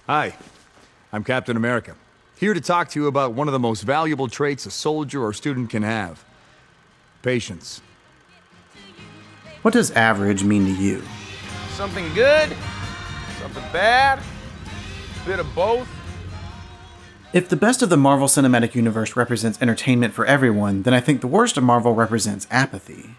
Hi, I'm Captain America, here to talk to you about one of the most valuable traits a soldier or student can have. Patience. What does average mean to you? Something good, something bad, bit of both. If the best of the Marvel Cinematic Universe represents entertainment for everyone, then I think the worst of Marvel represents apathy.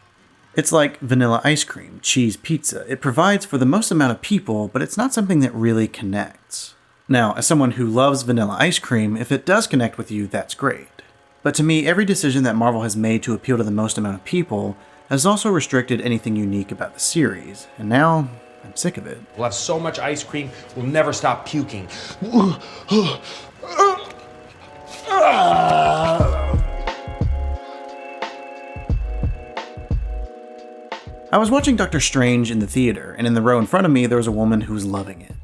It's like vanilla ice cream, cheese pizza. It provides for the most amount of people, but it's not something that really connects. Now, as someone who loves vanilla ice cream, if it does connect with you, that's great. But to me, every decision that Marvel has made to appeal to the most amount of people has also restricted anything unique about the series, and now I'm sick of it. We'll have so much ice cream, we'll never stop puking. I was watching Doctor Strange in the theater, and in the row in front of me there was a woman who was loving it.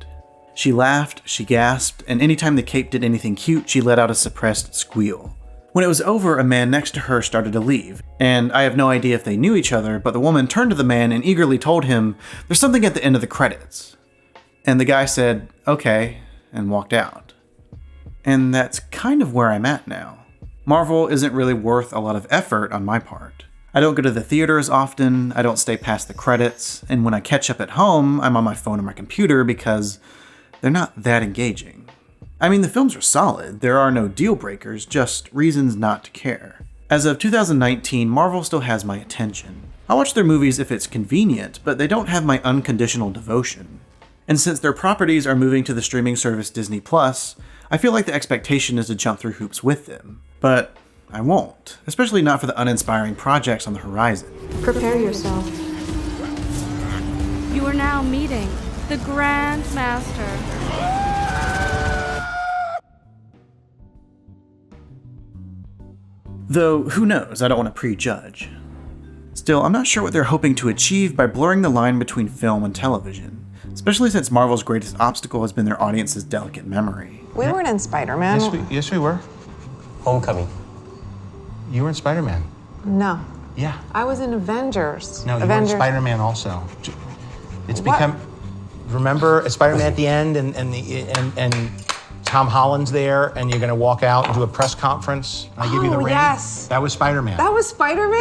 She laughed, she gasped, and anytime the cape did anything cute, she let out a suppressed squeal. When it was over, a man next to her started to leave, and I have no idea if they knew each other, but the woman turned to the man and eagerly told him, "There's something at the end of the credits." And the guy said, "Okay," and walked out. And that's kind of where I'm at now. Marvel isn't really worth a lot of effort on my part. I don't go to the theater as often, I don't stay past the credits, and when I catch up at home, I'm on my phone or my computer because they're not that engaging. I mean, the films are solid, there are no deal breakers, just reasons not to care. As of 2019, Marvel still has my attention. I'll watch their movies if it's convenient, but they don't have my unconditional devotion. And since their properties are moving to the streaming service Disney+, I feel like the expectation is to jump through hoops with them. But I won't, especially not for the uninspiring projects on the horizon. Prepare yourself. You are now meeting the Grand Master. Though, who knows, I don't want to prejudge. Still, I'm not sure what they're hoping to achieve by blurring the line between film and television, especially since Marvel's greatest obstacle has been their audience's delicate memory. We weren't in Spider-Man. Yes, we were. Homecoming. You were in Spider-Man. No. Yeah. I was in Avengers. No, you were in Spider-Man also. It's become. Remember Spider-Man at the end, and Tom Holland's there, and you're gonna walk out and do a press conference. And I give you the ring. Yes. That was Spider-Man. That was Spider-Man?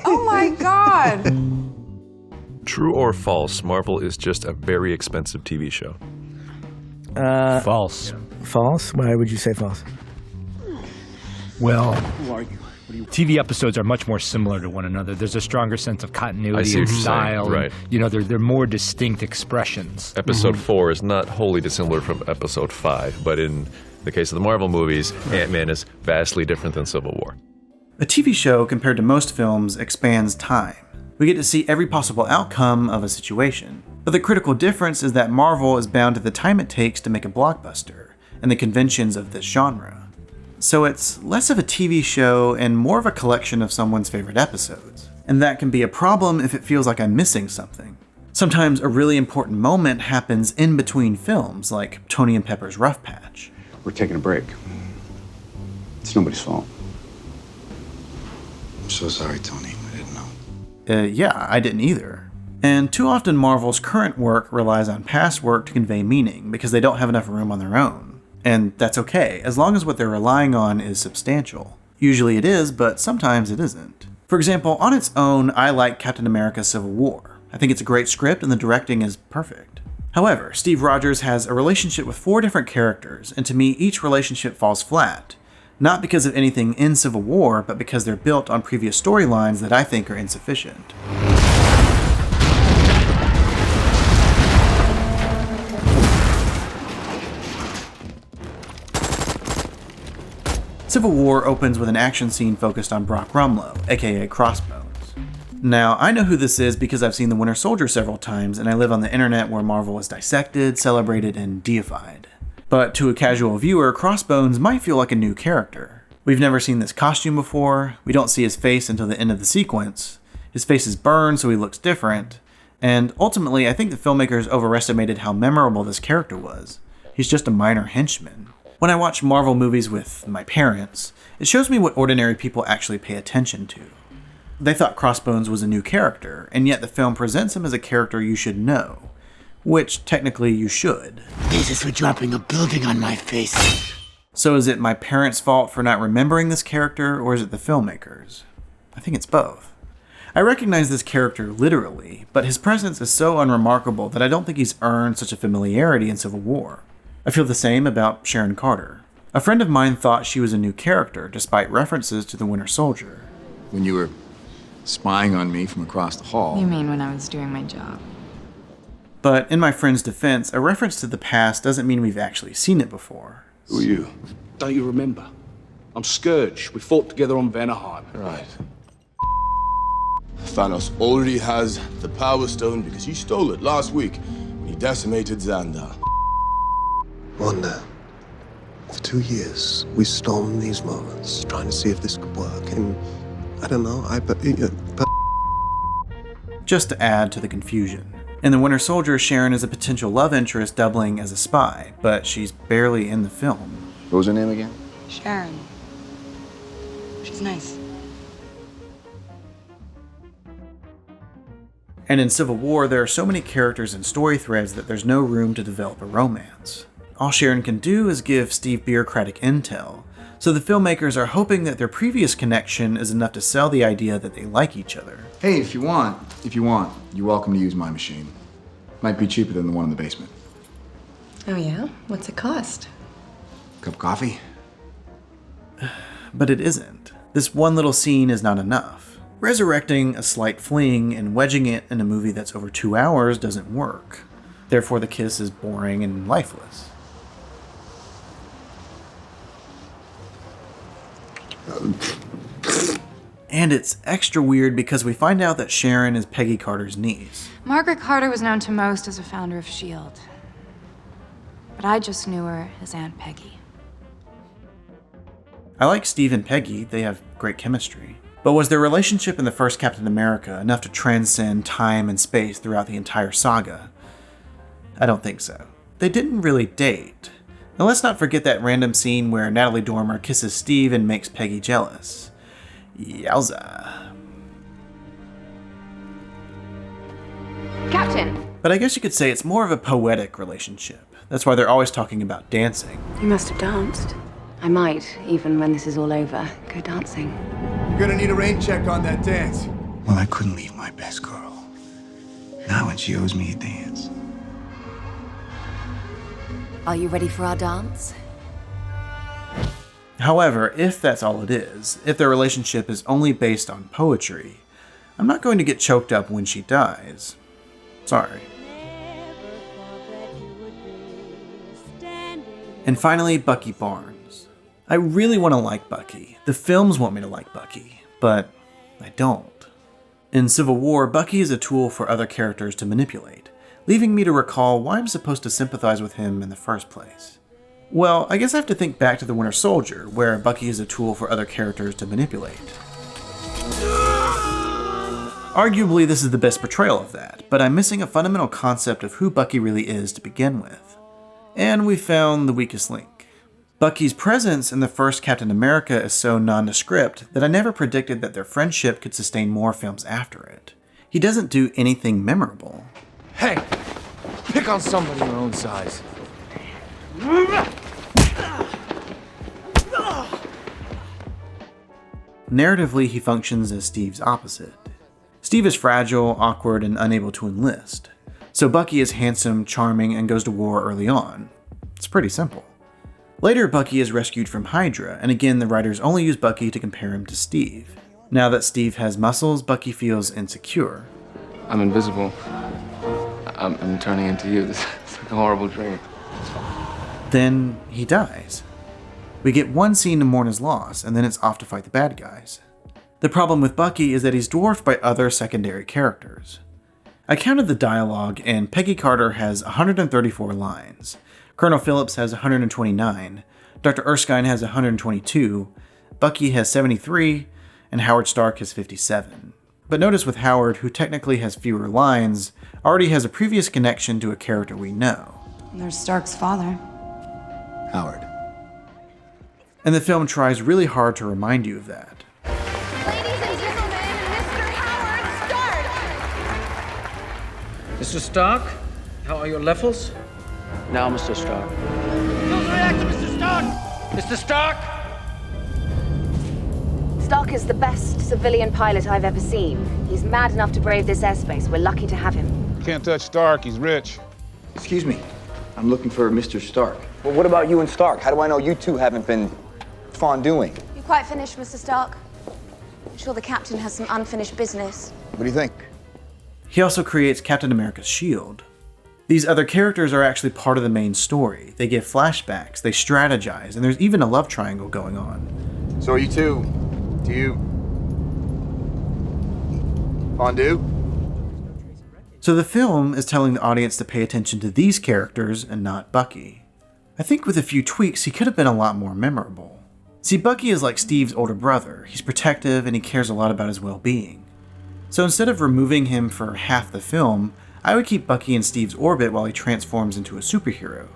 Oh my God. True or false, Marvel is just a very expensive TV show? False. False? Why would you say false? Well, TV episodes are much more similar to one another. There's a stronger sense of continuity and style. Right. And, they're more distinct expressions. Episode 4 is not wholly dissimilar from Episode 5, but in the case of the Marvel movies, Ant-Man is vastly different than Civil War. A TV show, compared to most films, expands time. We get to see every possible outcome of a situation. But the critical difference is that Marvel is bound to the time it takes to make a blockbuster, and the conventions of this genre. So it's less of a TV show and more of a collection of someone's favorite episodes. And that can be a problem if it feels like I'm missing something. Sometimes a really important moment happens in between films, like Tony and Pepper's Rough Patch. We're taking a break. It's nobody's fault. I'm so sorry, Tony. I didn't know. Yeah, I didn't either. And too often Marvel's current work relies on past work to convey meaning because they don't have enough room on their own. And that's okay, as long as what they're relying on is substantial. Usually it is, but sometimes it isn't. For example, on its own, I like Captain America Civil War. I think it's a great script and the directing is perfect. However, Steve Rogers has a relationship with 4 different characters, and to me, each relationship falls flat. Not because of anything in Civil War, but because they're built on previous storylines that I think are insufficient. Civil War opens with an action scene focused on Brock Rumlow, aka Crossbones. Now, I know who this is because I've seen The Winter Soldier several times, and I live on the internet where Marvel is dissected, celebrated, and deified. But to a casual viewer, Crossbones might feel like a new character. We've never seen this costume before, we don't see his face until the end of the sequence, his face is burned so he looks different, and ultimately I think the filmmakers overestimated how memorable this character was. He's just a minor henchman. When I watch Marvel movies with my parents, it shows me what ordinary people actually pay attention to. They thought Crossbones was a new character, and yet the film presents him as a character you should know. which technically you should. This is for dropping a building on my face. So is it my parents' fault for not remembering this character, or is it the filmmakers? I think it's both. I recognize this character literally, but his presence is so unremarkable that I don't think he's earned such a familiarity in Civil War. I feel the same about Sharon Carter. A friend of mine thought she was a new character, despite references to the Winter Soldier. When you were spying on me from across the hall. You mean when I was doing my job? But in my friend's defense, a reference to the past doesn't mean we've actually seen it before. Who are you? Don't you remember? I'm Scourge. We fought together on Vanaheim. Right. Thanos already has the Power Stone because he stole it last week when he decimated Xandar. Wanda, for 2 years, we stormed these moments, trying to see if this could work, and I don't know, Just to add to the confusion. In The Winter Soldier, Sharon is a potential love interest doubling as a spy, but she's barely in the film. What was her name again? Sharon. She's nice. And in Civil War, there are so many characters and story threads that there's no room to develop a romance. All Sharon can do is give Steve bureaucratic intel, so the filmmakers are hoping that their previous connection is enough to sell the idea that they like each other. Hey, if you want, you're welcome to use my machine. Might be cheaper than the one in the basement. Oh yeah? What's it cost? Cup of coffee? But it isn't. This one little scene is not enough. Resurrecting a slight fling and wedging it in a movie that's over 2 hours doesn't work. Therefore, the kiss is boring and lifeless. And it's extra weird because we find out that Sharon is Peggy Carter's niece. Margaret Carter was known to most as a founder of S.H.I.E.L.D. But I just knew her as Aunt Peggy. I like Steve and Peggy, they have great chemistry. But was their relationship in the first Captain America enough to transcend time and space throughout the entire saga? I don't think so. They didn't really date. Now let's not forget that random scene where Natalie Dormer kisses Steve and makes Peggy jealous. Yowza. Captain! But I guess you could say it's more of a poetic relationship. That's why they're always talking about dancing. You must have danced. I might, even when this is all over, go dancing. You're gonna need a rain check on that dance. Well, I couldn't leave my best girl. Not when she owes me a dance. Are you ready for our dance? However, if that's all it is, if their relationship is only based on poetry, I'm not going to get choked up when she dies. Sorry. And finally, Bucky Barnes. I really want to like Bucky. The films want me to like Bucky, but I don't. In Civil War, Bucky is a tool for other characters to manipulate, leaving me to recall why I'm supposed to sympathize with him in the first place. Well, I guess I have to think back to The Winter Soldier, where Bucky is a tool for other characters to manipulate. Arguably, this is the best portrayal of that, but I'm missing a fundamental concept of who Bucky really is to begin with. And we found the weakest link. Bucky's presence in the first Captain America is so nondescript that I never predicted that their friendship could sustain more films after it. He doesn't do anything memorable. Hey, pick on somebody your own size. Narratively, he functions as Steve's opposite. Steve is fragile, awkward, and unable to enlist. So Bucky is handsome, charming, and goes to war early on. It's pretty simple. Later, Bucky is rescued from Hydra, and again the writers only use Bucky to compare him to Steve. Now that Steve has muscles, Bucky feels insecure. I'm invisible. I'm turning into you. It's like a horrible dream. Then he dies. We get one scene to mourn his loss, and then it's off to fight the bad guys. The problem with Bucky is that he's dwarfed by other secondary characters. I counted the dialogue, and Peggy Carter has 134 lines. Colonel Phillips has 129, Dr. Erskine has 122, Bucky has 73, and Howard Stark has 57. But notice with Howard, who technically has fewer lines, already has a previous connection to a character we know. There's Stark's father. Howard. And the film tries really hard to remind you of that. Ladies and gentlemen, Mr. Howard Stark! Mr. Stark, How are your levels? Now, Mr. Stark. Don't react to Mr. Stark! Mr. Stark! Stark is the best civilian pilot I've ever seen. He's mad enough to brave this airspace. We're lucky to have him. Can't touch Stark, he's rich. Excuse me. I'm looking for Mr. Stark. Well, what about you and Stark? How do I know you two haven't been fondue-ing? You quite finished, Mr. Stark? I'm sure the captain has some unfinished business. What do you think? He also creates Captain America's shield. These other characters are actually part of the main story. They give flashbacks, they strategize, and there's even a love triangle going on. So are you two? Do you fondue? So the film is telling the audience to pay attention to these characters and not Bucky. I think with a few tweaks, he could have been a lot more memorable. See, Bucky is like Steve's older brother. He's protective and he cares a lot about his well-being. So instead of removing him for half the film, I would keep Bucky in Steve's orbit while he transforms into a superhero.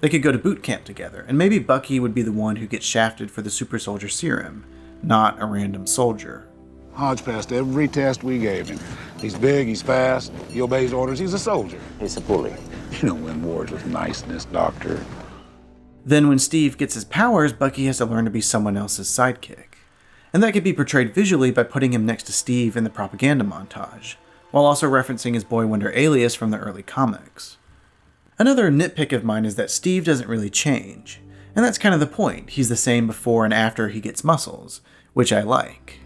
They could go to boot camp together, and maybe Bucky would be the one who gets shafted for the super soldier serum, not a random soldier. Hodge passed every test we gave him. He's big, he's fast, he obeys orders, he's a soldier. He's a bully. You don't win wars with niceness, Doctor. Then when Steve gets his powers, Bucky has to learn to be someone else's sidekick. And that could be portrayed visually by putting him next to Steve in the propaganda montage, while also referencing his Boy Wonder alias from the early comics. Another nitpick of mine is that Steve doesn't really change, and that's kind of the point. He's the same before and after he gets muscles, which I like.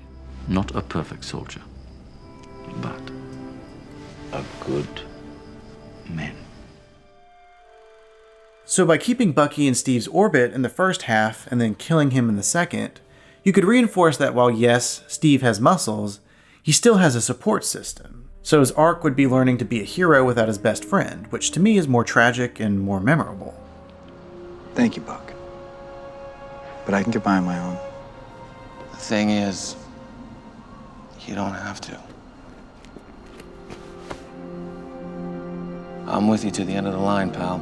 Not a perfect soldier, but a good man. So by keeping Bucky in Steve's orbit in the first half and then killing him in the second, you could reinforce that while yes, Steve has muscles, he still has a support system. So his arc would be learning to be a hero without his best friend, which to me is more tragic and more memorable. Thank you, Buck. But I can get by on my own. The thing is, you don't have to. I'm with you to the end of the line, pal.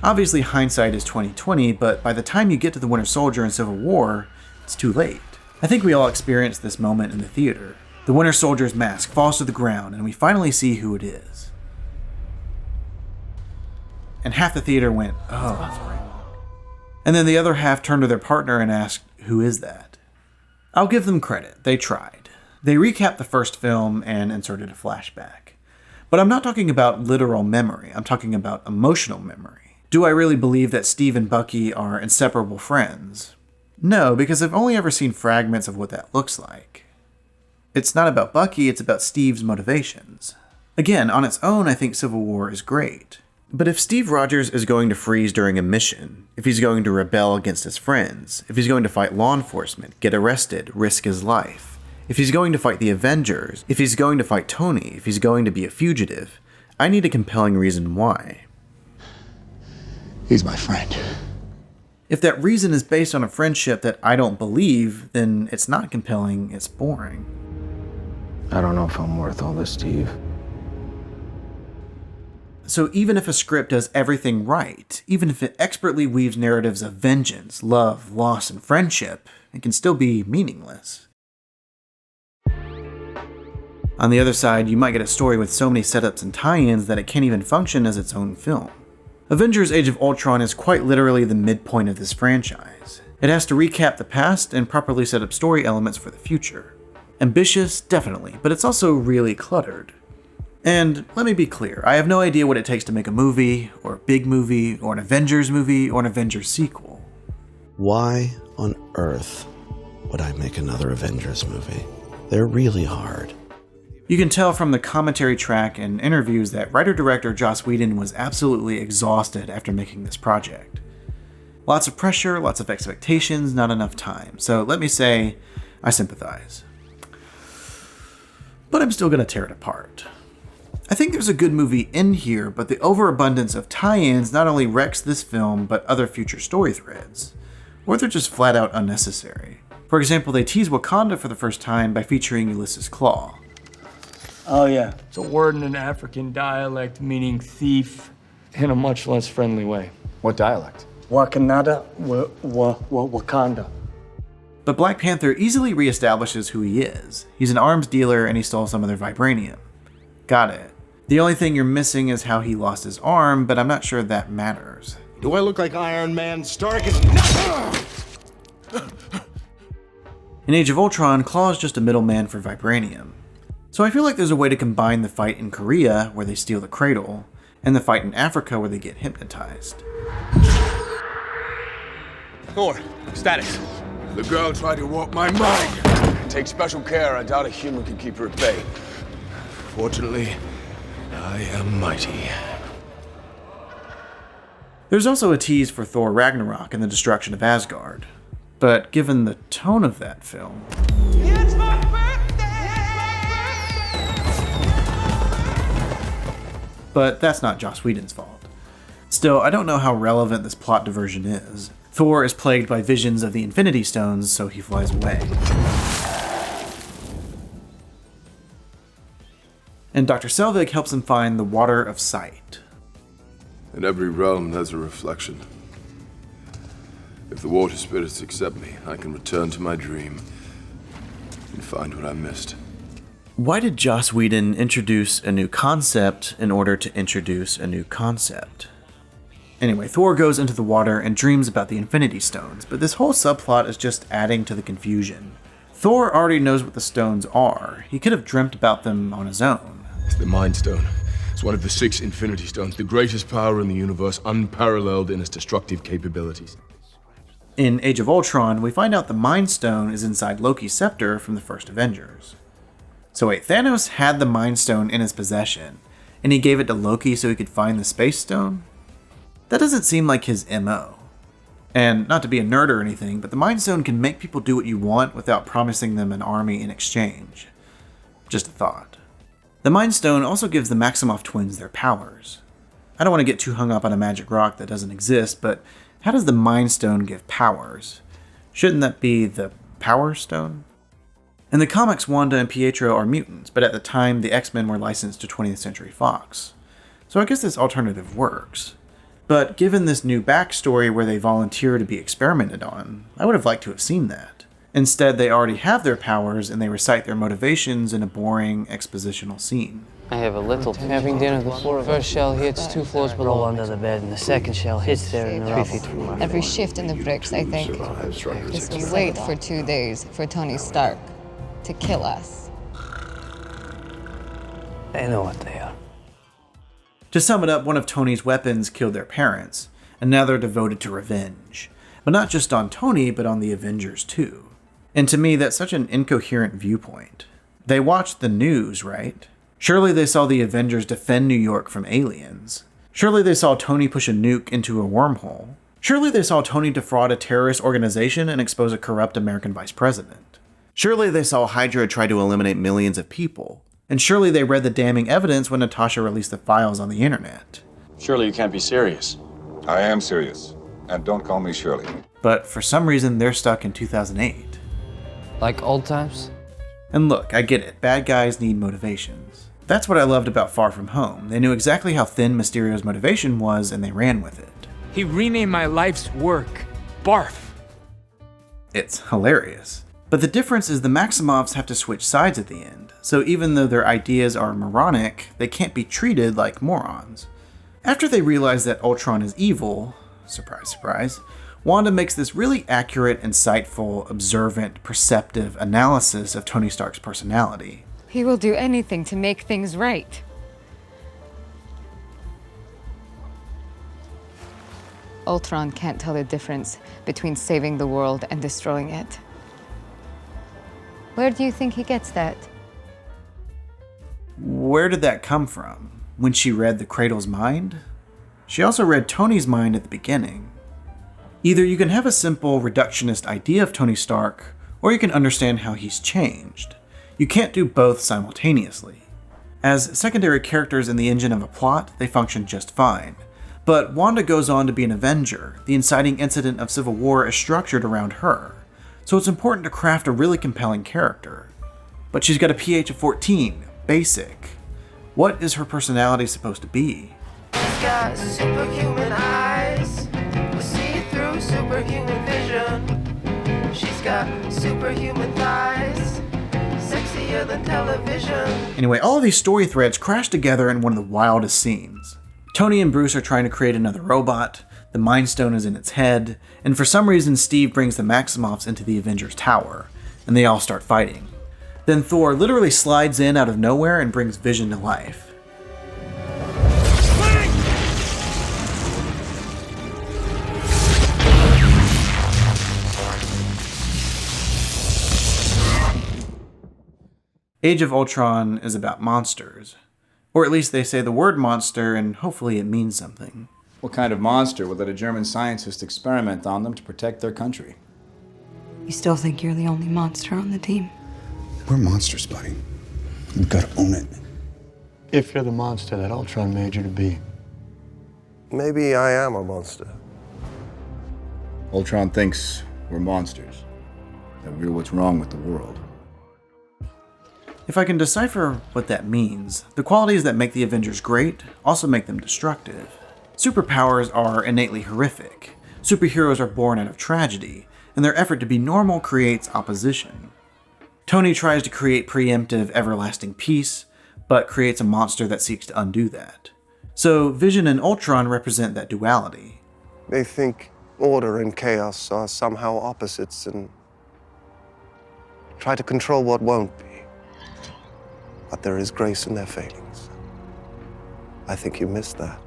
Obviously hindsight is 20/20, but by the time you get to the Winter Soldier and Civil War, it's too late. I think we all experienced this moment in the theater. The Winter Soldier's mask falls to the ground and we finally see who it is. And half the theater went, oh. And then the other half turned to their partner and asked, who is that? I'll give them credit, they tried. They recapped the first film and inserted a flashback. But I'm not talking about literal memory, I'm talking about emotional memory. Do I really believe that Steve and Bucky are inseparable friends? No, because I've only ever seen fragments of what that looks like. It's not about Bucky, it's about Steve's motivations. Again, on its own, I think Civil War is great. But if Steve Rogers is going to freeze during a mission, if he's going to rebel against his friends, if he's going to fight law enforcement, get arrested, risk his life, if he's going to fight the Avengers, if he's going to fight Tony, if he's going to be a fugitive, I need a compelling reason why. He's my friend. If that reason is based on a friendship that I don't believe, then it's not compelling, it's boring. I don't know if I'm worth all this, Steve. So even if a script does everything right, even if it expertly weaves narratives of vengeance, love, loss, and friendship, it can still be meaningless. On the other side, you might get a story with so many setups and tie-ins that it can't even function as its own film. Avengers Age of Ultron is quite literally the midpoint of this franchise. It has to recap the past and properly set up story elements for the future. Ambitious, definitely, but it's also really cluttered. And let me be clear, I have no idea what it takes to make a movie, or a big movie, or an Avengers movie, or an Avengers sequel. Why on earth would I make another Avengers movie? They're really hard. You can tell from the commentary track and interviews that writer-director Joss Whedon was absolutely exhausted after making this project. Lots of pressure, lots of expectations, not enough time. So let me say, I sympathize. But I'm still gonna tear it apart. I think there's a good movie in here, but the overabundance of tie-ins not only wrecks this film, but other future story threads. Or they're just flat out unnecessary. For example, they tease Wakanda for the first time by featuring Ulysses Klaue. Oh, yeah. It's a word in an African dialect meaning thief in a much less friendly way. What dialect? Wakanda, Wakanda. But Black Panther easily reestablishes who he is. He's an arms dealer and he stole some of their vibranium. Got it. The only thing you're missing is how he lost his arm, but I'm not sure that matters. Do I look like Iron Man Stark? In Age of Ultron, Klaue is just a middleman for vibranium. So I feel like there's a way to combine the fight in Korea, where they steal the cradle, and the fight in Africa, where they get hypnotized. Thor, status. The girl tried to warp my mind. Take special care. I doubt a human can keep her at bay. Fortunately, I am mighty. There's also a tease for Thor Ragnarok and the destruction of Asgard. But given the tone of that film... But that's not Joss Whedon's fault. Still, I don't know how relevant this plot diversion is. Thor is plagued by visions of the Infinity Stones, so he flies away. And Dr. Selvig helps him find the Water of Sight. In every realm, there's a reflection. If the water spirits accept me, I can return to my dream and find what I missed. Why did Joss Whedon introduce a new concept in order to introduce a new concept? Anyway, Thor goes into the water and dreams about the Infinity Stones, but this whole subplot is just adding to the confusion. Thor already knows what the stones are. He could have dreamt about them on his own. It's the Mind Stone. It's one of the 6 Infinity Stones, the greatest power in the universe, unparalleled in its destructive capabilities. In Age of Ultron, we find out the Mind Stone is inside Loki's scepter from the first Avengers. So wait, Thanos had the Mind Stone in his possession, and he gave it to Loki so he could find the Space Stone? That doesn't seem like his MO. And not to be a nerd or anything, but the Mind Stone can make people do what you want without promising them an army in exchange. Just a thought. The Mind Stone also gives the Maximoff twins their powers. I don't want to get too hung up on a magic rock that doesn't exist, but how does the Mind Stone give powers? Shouldn't that be the Power Stone? In the comics, Wanda and Pietro are mutants, but at the time, the X-Men were licensed to 20th Century Fox. So I guess this alternative works. But given this new backstory where they volunteer to be experimented on, I would have liked to have seen that. Instead, they already have their powers and they recite their motivations in a boring expositional scene. I have a little. Having dinner, the first shell hits 2 floors below under the bed, and the second shell hits there in the 3 feet from my Every shift in the bricks, I think, is we wait for 2 days for Tony Stark to kill us. They know what they are. To sum it up, one of Tony's weapons killed their parents, and now they're devoted to revenge. But not just on Tony, but on the Avengers too. And to me, that's such an incoherent viewpoint. They watched the news, right? Surely they saw the Avengers defend New York from aliens. Surely they saw Tony push a nuke into a wormhole. Surely they saw Tony defraud a terrorist organization and expose a corrupt American vice president. Surely they saw Hydra try to eliminate millions of people. And surely they read the damning evidence when Natasha released the files on the internet. Surely you can't be serious. I am serious. And don't call me Shirley. But for some reason, they're stuck in 2008. Like old times? And look, I get it. Bad guys need motivations. That's what I loved about Far From Home. They knew exactly how thin Mysterio's motivation was, and they ran with it. He renamed my life's work Barf. It's hilarious. But the difference is the Maximoffs have to switch sides at the end, so even though their ideas are moronic, they can't be treated like morons. After they realize that Ultron is evil, surprise, surprise, Wanda makes this really accurate, insightful, observant, perceptive analysis of Tony Stark's personality. He will do anything to make things right. Ultron can't tell the difference between saving the world and destroying it. Where do you think he gets that? Where did that come from? When she read the Cradle's mind? She also read Tony's mind at the beginning. Either you can have a simple reductionist idea of Tony Stark, or you can understand how he's changed. You can't do both simultaneously. As secondary characters in the engine of a plot, they function just fine. But Wanda goes on to be an Avenger. The inciting incident of Civil War is structured around her. So it's important to craft a really compelling character. But she's got a pH of 14, basic. What is her personality supposed to be? She's got superhuman eyes, we see through superhuman vision. She's got got superhuman thighs, sexier than television. Anyway, all of these story threads crash together in one of the wildest scenes. Tony and Bruce are trying to create another robot, the Mind Stone is in its head, and for some reason Steve brings the Maximoffs into the Avengers Tower, and they all start fighting. Then Thor literally slides in out of nowhere and brings Vision to life. Age of Ultron is about monsters. Or at least they say the word monster, and hopefully it means something. What kind of monster would let a German scientist experiment on them to protect their country? You still think you're the only monster on the team? We're monsters, buddy. You've got to own it. If you're the monster that Ultron made you to be. Maybe I am a monster. Ultron thinks we're monsters, that we're what's wrong with the world. If I can decipher what that means, the qualities that make the Avengers great also make them destructive. Superpowers are innately horrific. Superheroes are born out of tragedy, and their effort to be normal creates opposition. Tony tries to create preemptive, everlasting peace, but creates a monster that seeks to undo that. So Vision and Ultron represent that duality. They think order and chaos are somehow opposites and try to control what won't be. But there is grace in their failings. I think you missed that.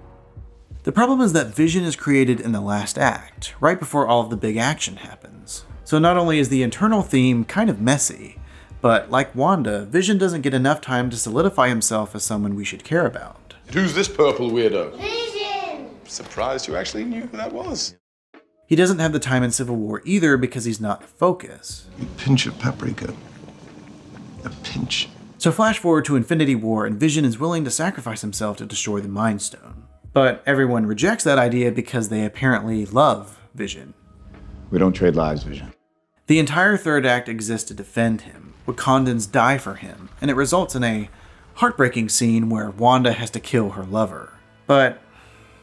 The problem is that Vision is created in the last act, right before all of the big action happens. So not only is the internal theme kind of messy, but like Wanda, Vision doesn't get enough time to solidify himself as someone we should care about. Who's this purple weirdo? Vision! Surprised you actually knew who that was. He doesn't have the time in Civil War either because he's not the focus. A pinch of paprika. A pinch. So flash forward to Infinity War, and Vision is willing to sacrifice himself to destroy the Mind Stone. But everyone rejects that idea because they apparently love Vision. We don't trade lives, Vision. The entire third act exists to defend him. Wakandans die for him, and it results in a heartbreaking scene where Wanda has to kill her lover. But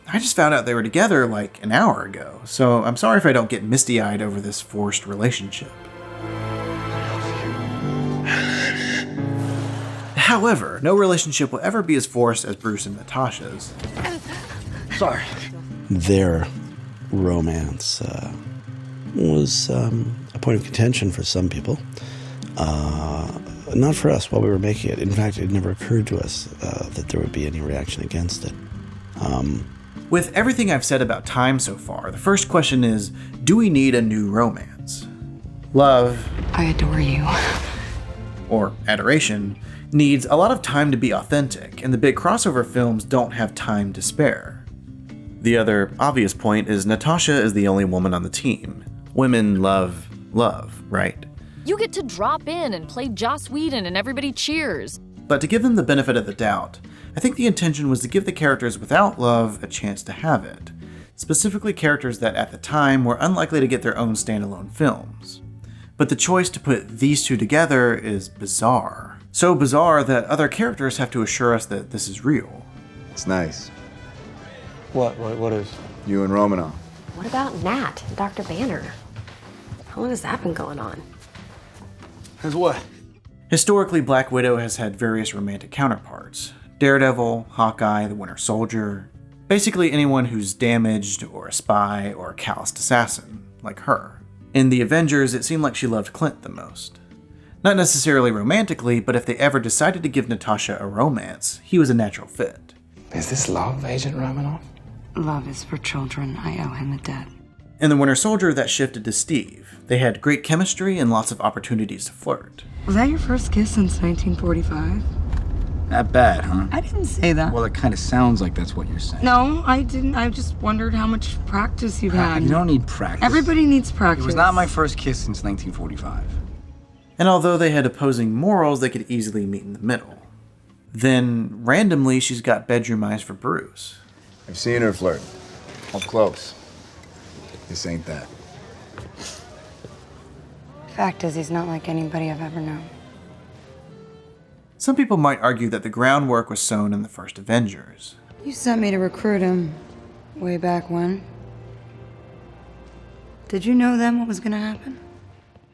I just found out they were together like an hour ago, so I'm sorry if I don't get misty-eyed over this forced relationship. However, no relationship will ever be as forced as Bruce and Natasha's. Sorry. Their romance was a point of contention for some people. Not for us while we were making it. In fact, it never occurred to us that there would be any reaction against it. With everything I've said about time so far, the first question is, do we need a new romance? Love, I adore you. or adoration, needs a lot of time to be authentic, and the big crossover films don't have time to spare. The other obvious point is Natasha is the only woman on the team. Women love love, right? You get to drop in and play Joss Whedon and everybody cheers. But to give them the benefit of the doubt, I think the intention was to give the characters without love a chance to have it. Specifically characters that at the time were unlikely to get their own standalone films. But the choice to put these two together is bizarre. So bizarre that other characters have to assure us that this is real. It's nice. What is? You and Romanoff. What about Nat and Dr. Banner? How long has that been going on? As what? Historically, Black Widow has had various romantic counterparts. Daredevil, Hawkeye, the Winter Soldier. Basically anyone who's damaged, or a spy, or a calloused assassin, like her. In the Avengers, it seemed like she loved Clint the most. Not necessarily romantically, but if they ever decided to give Natasha a romance, he was a natural fit. Is this love, Agent Romanoff? Love is for children. I owe him a debt. In The Winter Soldier, that shifted to Steve. They had great chemistry and lots of opportunities to flirt. Was that your first kiss since 1945? Not bad, huh? I didn't say that. Well, it kind of sounds like that's what you're saying. No, I didn't. I just wondered how much practice you've had. You don't need practice. Everybody needs practice. It was not my first kiss since 1945. And although they had opposing morals, they could easily meet in the middle. Then, randomly, she's got bedroom eyes for Bruce. I've seen her flirt. Up close. This ain't that. Fact is, he's not like anybody I've ever known. Some people might argue that the groundwork was sown in the first Avengers. You sent me to recruit him way back when. Did you know then what was gonna happen?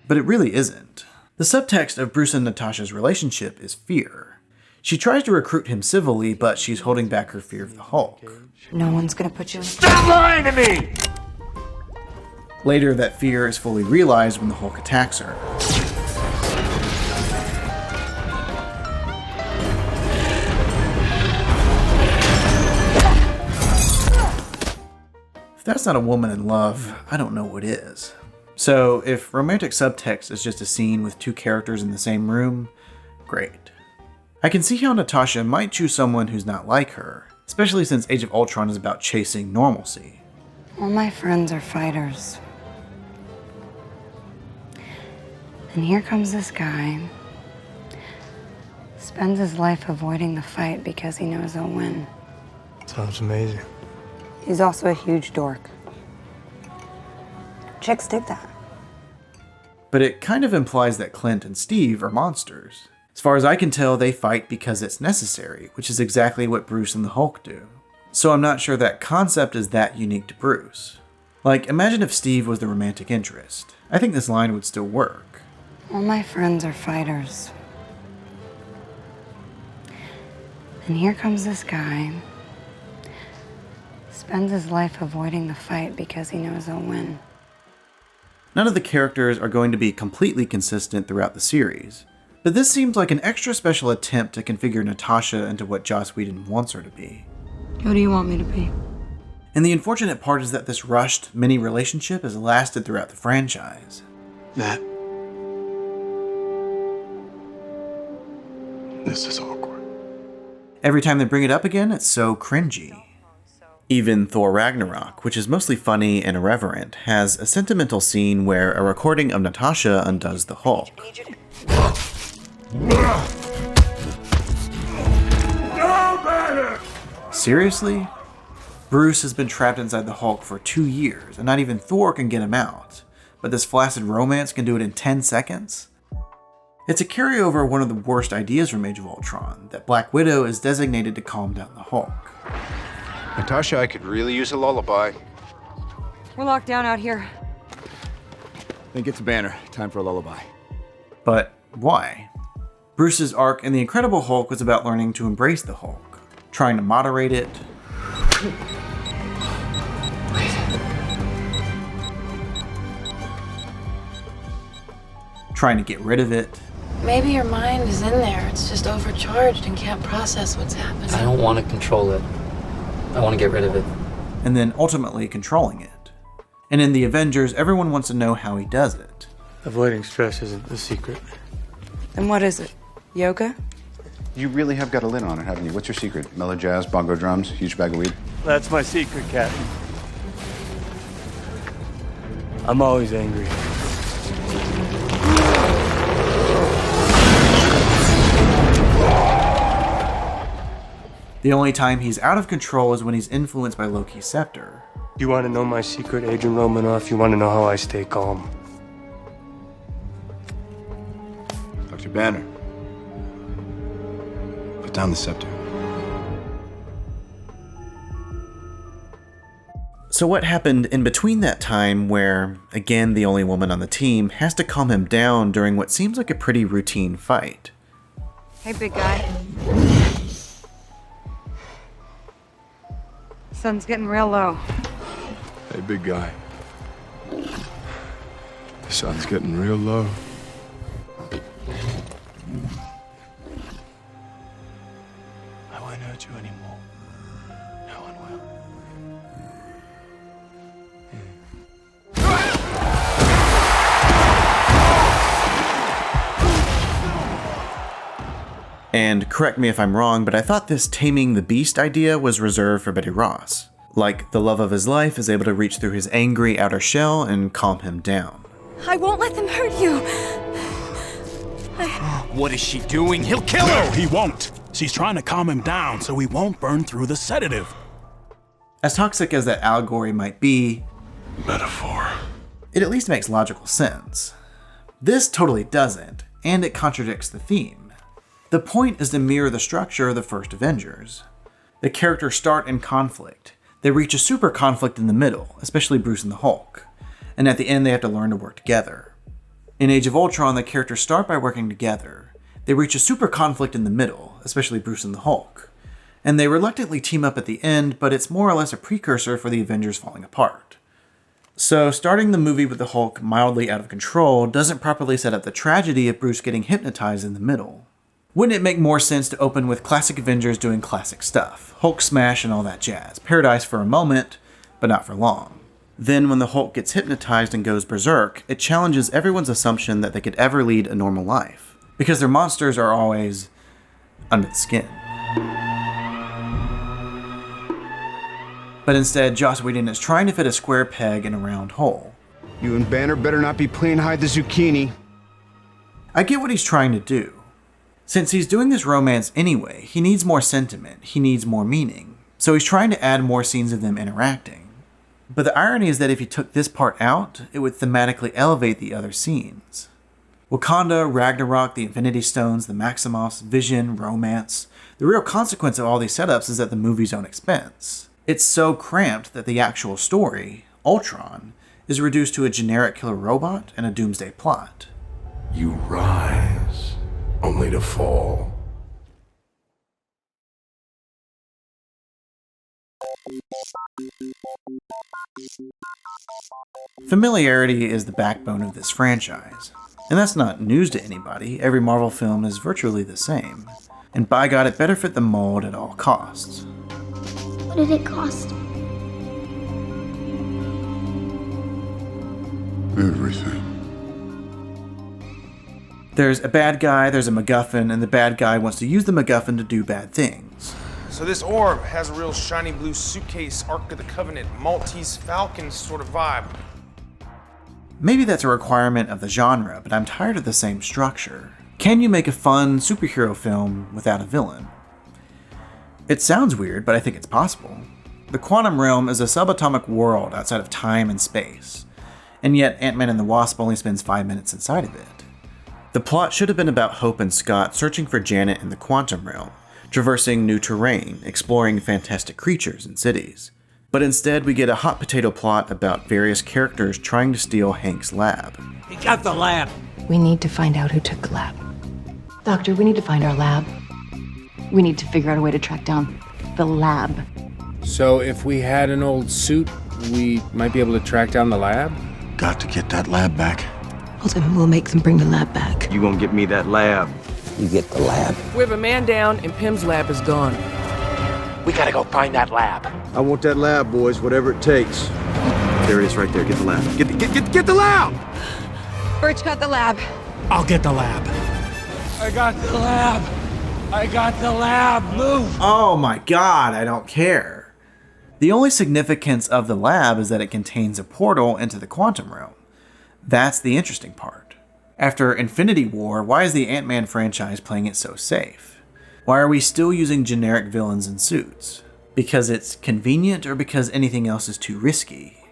But it really isn't. The subtext of Bruce and Natasha's relationship is fear. She tries to recruit him civilly, but she's holding back her fear of the Hulk. No one's gonna put you in. Stop lying to me! Later, that fear is fully realized when the Hulk attacks her. If that's not a woman in love, I don't know what is. So, if romantic subtext is just a scene with two characters in the same room, great. I can see how Natasha might choose someone who's not like her, especially since Age of Ultron is about chasing normalcy. All my friends are fighters. And here comes this guy. Spends his life avoiding the fight because he knows he'll win. Sounds amazing. He's also a huge dork. Chicks dig that. But it kind of implies that Clint and Steve are monsters. As far as I can tell, they fight because it's necessary, which is exactly what Bruce and the Hulk do. So I'm not sure that concept is that unique to Bruce. Like, imagine if Steve was the romantic interest. I think this line would still work. All my friends are fighters. And here comes this guy. Spends his life avoiding the fight because he knows he'll win. None of the characters are going to be completely consistent throughout the series, but this seems like an extra special attempt to configure Natasha into what Joss Whedon wants her to be. Who do you want me to be? And the unfortunate part is that this rushed mini relationship has lasted throughout the franchise. Nat. This is awkward. Every time they bring it up again, it's so cringy. Even Thor Ragnarok, which is mostly funny and irreverent, has a sentimental scene where a recording of Natasha undoes the Hulk. Seriously? Bruce has been trapped inside the Hulk for 2 years, and not even Thor can get him out. But this flaccid romance can do it in 10 seconds? It's a carryover of one of the worst ideas from Age of Ultron, that Black Widow is designated to calm down the Hulk. Natasha, I could really use a lullaby. We're locked down out here. Then get to Banner. Time for a lullaby. But why? Bruce's arc in The Incredible Hulk was about learning to embrace the Hulk, trying to moderate it, trying to get rid of it. Maybe your mind is in there. It's just overcharged and can't process what's happening. I don't want to control it. I want to get rid of it. And then ultimately controlling it. And in The Avengers, everyone wants to know how he does it. Avoiding stress isn't the secret. Then what is it? Yoga? You really have got a lid on it, haven't you? What's your secret? Mellow jazz, bongo drums, huge bag of weed? That's my secret, Captain. I'm always angry. The only time he's out of control is when he's influenced by Loki's scepter. You want to know my secret, Agent Romanoff? You want to know how I stay calm? Dr. Banner. Put down the scepter. So what happened in between that time where, again, the only woman on the team has to calm him down during what seems like a pretty routine fight? Hey, big guy. Sun's getting real low. Hey, big guy. The sun's getting real low. I won't hurt you anymore. No one will. And correct me if I'm wrong, but I thought this taming the beast idea was reserved for Betty Ross. Like, the love of his life is able to reach through his angry outer shell and calm him down. I won't let them hurt you. What is she doing? He'll kill her! No, he won't. She's trying to calm him down so he won't burn through the sedative. As toxic as that allegory might be, metaphor, it at least makes logical sense. This totally doesn't, and it contradicts the theme. The point is to mirror the structure of the first Avengers. The characters start in conflict. They reach a super conflict in the middle, especially Bruce and the Hulk. And at the end they have to learn to work together. In Age of Ultron, the characters start by working together. They reach a super conflict in the middle, especially Bruce and the Hulk. And they reluctantly team up at the end, but it's more or less a precursor for the Avengers falling apart. So starting the movie with the Hulk mildly out of control doesn't properly set up the tragedy of Bruce getting hypnotized in the middle. Wouldn't it make more sense to open with classic Avengers doing classic stuff? Hulk smash and all that jazz. Paradise for a moment, but not for long. Then when the Hulk gets hypnotized and goes berserk, it challenges everyone's assumption that they could ever lead a normal life. Because their monsters are always under the skin. But instead, Joss Whedon is trying to fit a square peg in a round hole. You and Banner better not be playing hide the zucchini. I get what he's trying to do. Since he's doing this romance anyway, he needs more sentiment, he needs more meaning. So he's trying to add more scenes of them interacting. But the irony is that if he took this part out, it would thematically elevate the other scenes. Wakanda, Ragnarok, the Infinity Stones, the Maximoffs, Vision, romance. The real consequence of all these setups is at the movie's own expense. It's so cramped that the actual story, Ultron, is reduced to a generic killer robot and a doomsday plot. You rise, only to fall. Familiarity is the backbone of this franchise. And that's not news to anybody. Every Marvel film is virtually the same. And by God, it better fit the mold at all costs. What did it cost? Everything. There's a bad guy, there's a MacGuffin, and the bad guy wants to use the MacGuffin to do bad things. So this orb has a real shiny blue suitcase, Ark of the Covenant, Maltese Falcon sort of vibe. Maybe that's a requirement of the genre, but I'm tired of the same structure. Can you make a fun superhero film without a villain? It sounds weird, but I think it's possible. The Quantum Realm is a subatomic world outside of time and space, and yet Ant-Man and the Wasp only spends 5 minutes inside of it. The plot should have been about Hope and Scott searching for Janet in the Quantum Realm, traversing new terrain, exploring fantastic creatures and cities. But instead, we get a hot potato plot about various characters trying to steal Hank's lab. He got the lab. We need to find out who took the lab. Doctor, we need to find our lab. We need to figure out a way to track down the lab. So if we had an old suit, we might be able to track down the lab? Got to get that lab back. Well, then we'll make them bring the lab back. You gonna get me that lab? You get the lab. We have a man down and Pym's lab is gone. We gotta go find that lab. I want that lab, boys, whatever it takes. There it is right there. Get the lab. Get the lab! Birch got the lab. I'll get the lab. I got the lab. I got the lab. Move. Oh my god, I don't care. The only significance of the lab is that it contains a portal into the Quantum Realm. That's the interesting part. After Infinity War, why is the Ant-Man franchise playing it so safe? Why are we still using generic villains in suits? Because it's convenient or because anything else is too risky?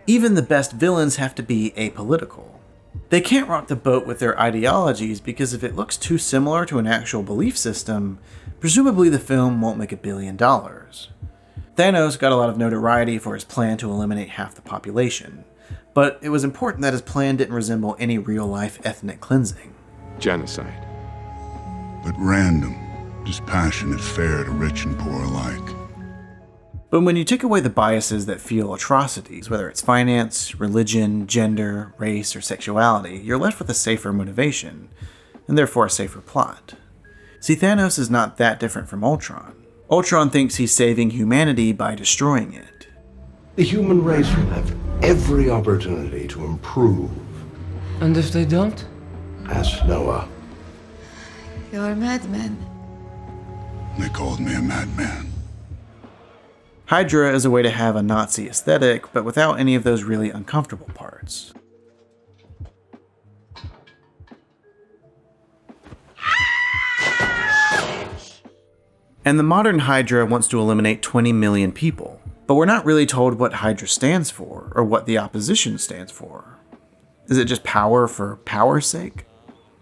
Even the best villains have to be apolitical. They can't rock the boat with their ideologies because if it looks too similar to an actual belief system, presumably the film won't make $1 billion. Thanos got a lot of notoriety for his plan to eliminate half the population, but it was important that his plan didn't resemble any real-life ethnic cleansing. Genocide. But random, dispassionate, fair to rich and poor alike. But when you take away the biases that fuel atrocities, whether it's finance, religion, gender, race, or sexuality, you're left with a safer motivation, and therefore a safer plot. See, Thanos is not that different from Ultron. Ultron thinks he's saving humanity by destroying it. The human race will have every opportunity to improve. And if they don't? Ask Noah. You're a madman. They called me a madman. Hydra is a way to have a Nazi aesthetic, but without any of those really uncomfortable parts. And the modern Hydra wants to eliminate 20 million people, but we're not really told what Hydra stands for, or what the opposition stands for. Is it just power for power's sake?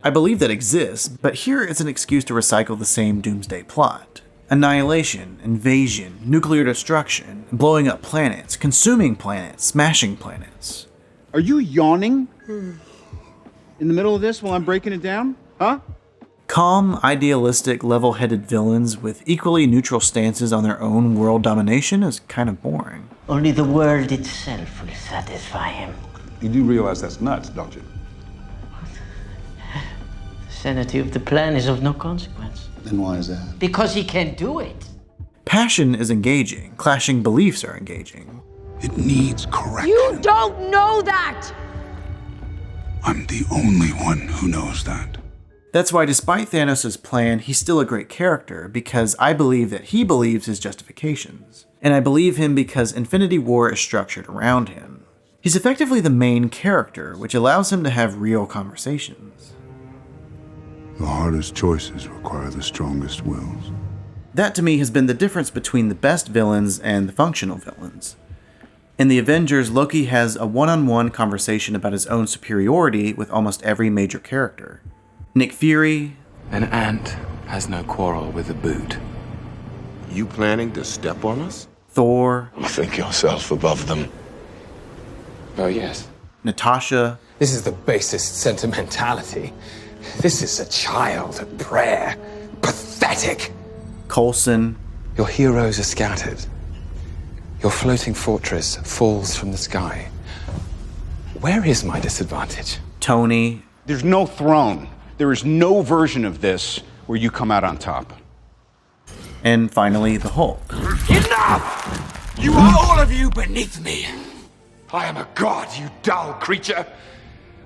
I believe that exists, but here it's an excuse to recycle the same doomsday plot. Annihilation, invasion, nuclear destruction, blowing up planets, consuming planets, smashing planets. Are you yawning? in the middle of this while I'm breaking it down? Huh? Calm, idealistic, level-headed villains with equally neutral stances on their own world domination is kind of boring. Only the world itself will satisfy him. You do realize that's nuts, don't you? The sanity of the plan is of no consequence. Then why is that? Because he can't do it. Passion is engaging. Clashing beliefs are engaging. It needs correction. You don't know that! I'm the only one who knows that. That's why despite Thanos' plan, he's still a great character, because I believe that he believes his justifications. And I believe him because Infinity War is structured around him. He's effectively the main character, which allows him to have real conversations. The hardest choices require the strongest wills. That to me has been the difference between the best villains and the functional villains. In the Avengers, Loki has a one-on-one conversation about his own superiority with almost every major character. Nick Fury... An ant has no quarrel with a boot. You planning to step on us? Thor... You think yourself above them? Oh, yes. Natasha... This is the basest sentimentality. This is a child at prayer. Pathetic! Coulson... Your heroes are scattered. Your floating fortress falls from the sky. Where is my disadvantage? Tony... There's no throne. There is no version of this where you come out on top. And finally, the Hulk. Enough! You are all of you beneath me. I am a god, you dull creature,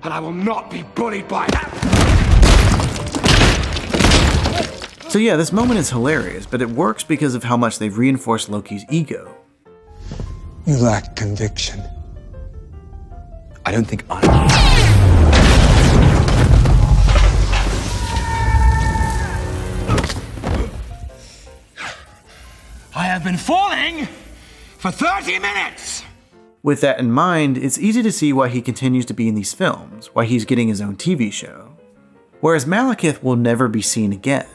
and I will not be bullied by that. So yeah, this moment is hilarious, but it works because of how much they've reinforced Loki's ego. You lack conviction. I don't think I have been falling for 30 minutes! With that in mind, it's easy to see why he continues to be in these films, why he's getting his own TV show. Whereas Malekith will never be seen again.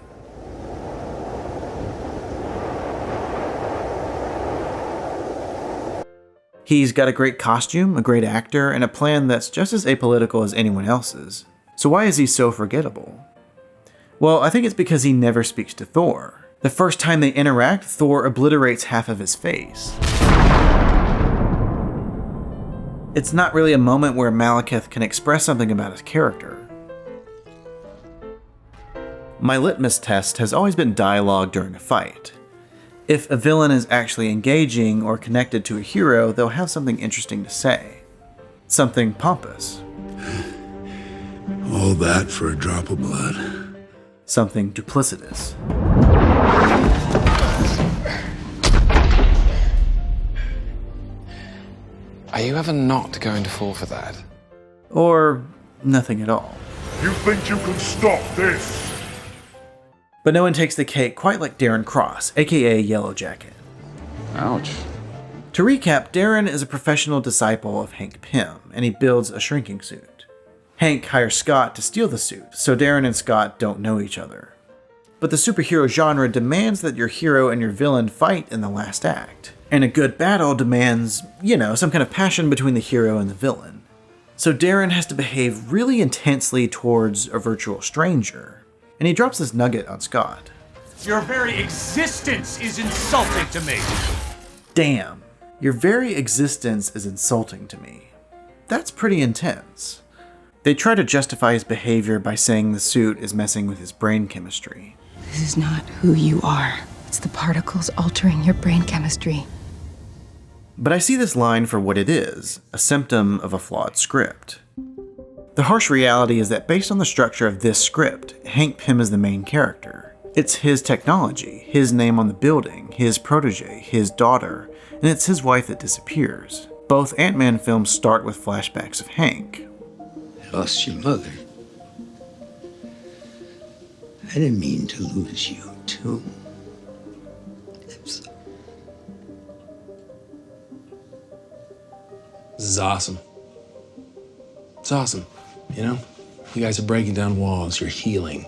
He's got a great costume, a great actor, and a plan that's just as apolitical as anyone else's. So why is he so forgettable? Well, I think it's because he never speaks to Thor. The first time they interact, Thor obliterates half of his face. It's not really a moment where Malekith can express something about his character. My litmus test has always been dialogue during a fight. If a villain is actually engaging or connected to a hero, they'll have something interesting to say. Something pompous. All that for a drop of blood. Something duplicitous. Are you ever not going to fall for that? Or nothing at all. You think you can stop this? But no one takes the cake quite like Darren Cross, aka Yellow Jacket. Ouch. To recap, Darren is a professional disciple of Hank Pym, and he builds a shrinking suit. Hank hires Scott to steal the suit, so Darren and Scott don't know each other. But the superhero genre demands that your hero and your villain fight in the last act. And a good battle demands, some kind of passion between the hero and the villain. So Darren has to behave really intensely towards a virtual stranger. And he drops this nugget on Scott. Your very existence is insulting to me. Damn, your very existence is insulting to me. That's pretty intense. They try to justify his behavior by saying the suit is messing with his brain chemistry. This is not who you are. It's the particles altering your brain chemistry. But I see this line for what it is, a symptom of a flawed script. The harsh reality is that based on the structure of this script, Hank Pym is the main character. It's his technology, his name on the building, his protege, his daughter, and it's his wife that disappears. Both Ant-Man films start with flashbacks of Hank. You lost your mother. I didn't mean to lose you, too. This is awesome. It's awesome, You guys are breaking down walls, you're healing.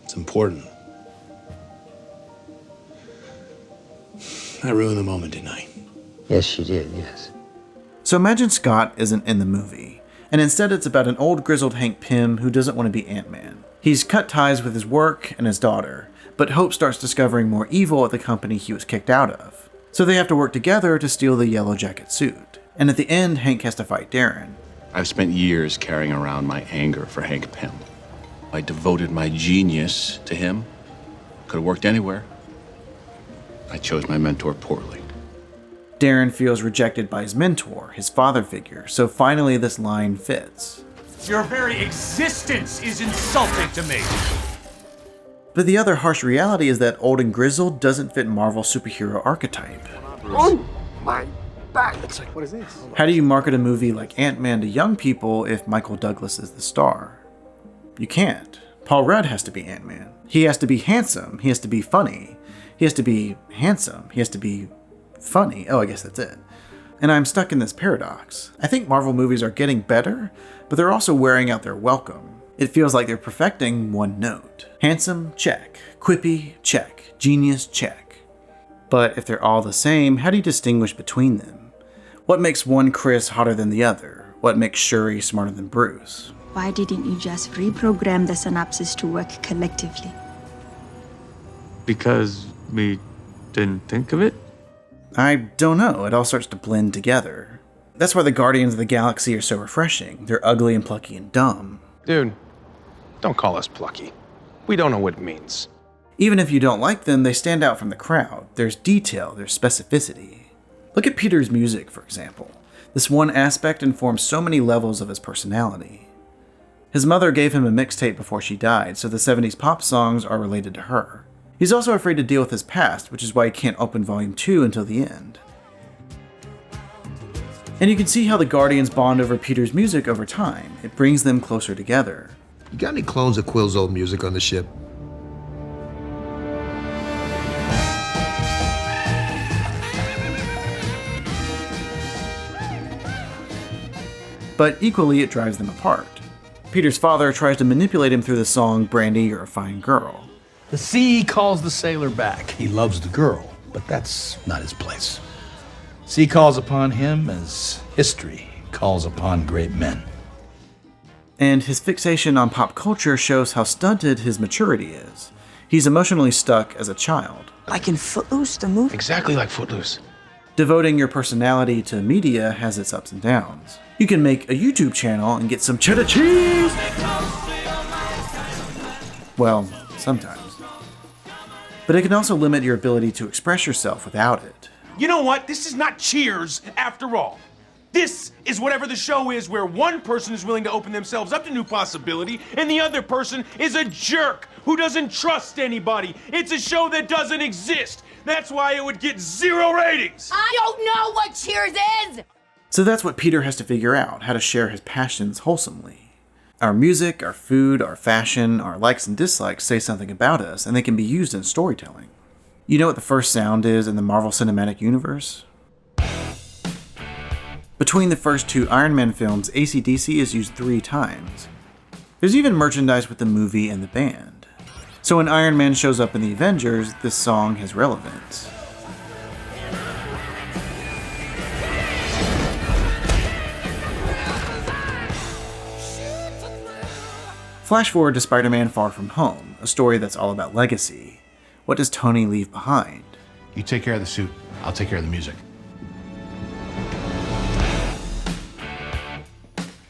It's important. I ruined the moment, didn't I? Yes, you did, yes. So imagine Scott isn't in the movie, And instead it's about an old grizzled Hank Pym who doesn't want to be Ant-Man. He's cut ties with his work and his daughter, but Hope starts discovering more evil at the company he was kicked out of. So they have to work together to steal the Yellow Jacket suit. And at the end, Hank has to fight Darren. I've spent years carrying around my anger for Hank Pym. I devoted my genius to him. Could have worked anywhere. I chose my mentor poorly. Darren feels rejected by his mentor, his father figure, so finally this line fits. Your very existence is insulting to me. But the other harsh reality is that old and grizzled doesn't fit Marvel's superhero archetype. Oh my back. It's like, what is this? How do you market a movie like Ant-Man to young people if Michael Douglas is the star? You can't. Paul Rudd has to be Ant-Man. He has to be handsome. He has to be funny. He has to be handsome. He has to be funny. Oh, I guess that's it. And I'm stuck in this paradox. I think Marvel movies are getting better, but they're also wearing out their welcome. It feels like they're perfecting one note. Handsome, check. Quippy, check. Genius, check. But if they're all the same, how do you distinguish between them? What makes one Chris hotter than the other? What makes Shuri smarter than Bruce? Why didn't you just reprogram the synapses to work collectively? Because we didn't think of it? I don't know. It all starts to blend together. That's why the Guardians of the Galaxy are so refreshing. They're ugly and plucky and dumb. Dude, don't call us plucky. We don't know what it means. Even if you don't like them, they stand out from the crowd. There's detail, there's specificity. Look at Peter's music, for example. This one aspect informs so many levels of his personality. His mother gave him a mixtape before she died, so the 70s pop songs are related to her. He's also afraid to deal with his past, which is why he can't open Volume 2 until the end. And you can see how the Guardians bond over Peter's music over time. It brings them closer together. You got any clones of Quill's old music on the ship? But equally, it drives them apart. Peter's father tries to manipulate him through the song Brandy, You're a Fine Girl. The sea calls the sailor back. He loves the girl, but that's not his place. Sea calls upon him as history calls upon great men. And his fixation on pop culture shows how stunted his maturity is. He's emotionally stuck as a child. Like in Footloose, the movie? Exactly like Footloose. Devoting your personality to media has its ups and downs. You can make a YouTube channel and get some cheddar cheese! Well, sometimes. But it can also limit your ability to express yourself without it. You know what? This is not Cheers after all. This is whatever the show is where one person is willing to open themselves up to new possibility and the other person is a jerk who doesn't trust anybody. It's a show that doesn't exist. That's why it would get 0 ratings. I don't know what Cheers is! So that's what Peter has to figure out, how to share his passions wholesomely. Our music, our food, our fashion, our likes and dislikes say something about us, and they can be used in storytelling. You know what the first sound is in the Marvel Cinematic Universe? Between the first 2 Iron Man films, AC/DC is used 3 times. There's even merchandise with the movie and the band. So when Iron Man shows up in the Avengers, this song has relevance. Flash forward to Spider-Man Far From Home, a story that's all about legacy. What does Tony leave behind? You take care of the suit, I'll take care of the music.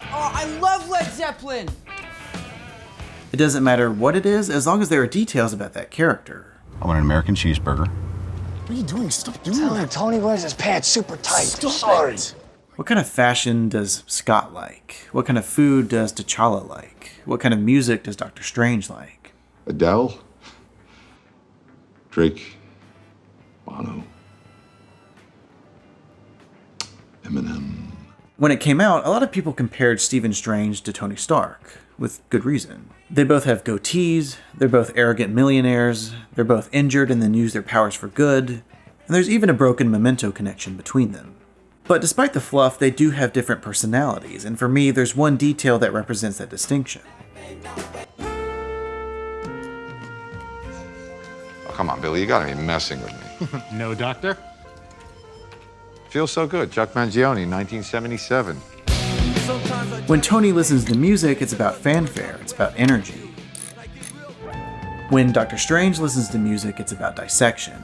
Oh, I love Led Zeppelin! It doesn't matter what it is, as long as there are details about that character. I want an American cheeseburger. What are you doing? Stop doing that. Tony wears his pants super tight. Stop Sorry. it. What kind of fashion does Scott like? What kind of food does T'Challa like? What kind of music does Doctor Strange like? Adele, Drake, Bono, Eminem. When it came out, a lot of people compared Stephen Strange to Tony Stark, with good reason. They both have goatees, they're both arrogant millionaires, they're both injured and then use their powers for good, and there's even a broken Memento connection between them. But despite the fluff, they do have different personalities, and for me, there's one detail that represents that distinction. Oh, come on, Billy, you gotta be messing with me. No, Doctor? Feels so good. Chuck Mangione, 1977. Sometimes I When Tony listens to music, it's about fanfare, it's about energy. When Doctor Strange listens to music, it's about dissection.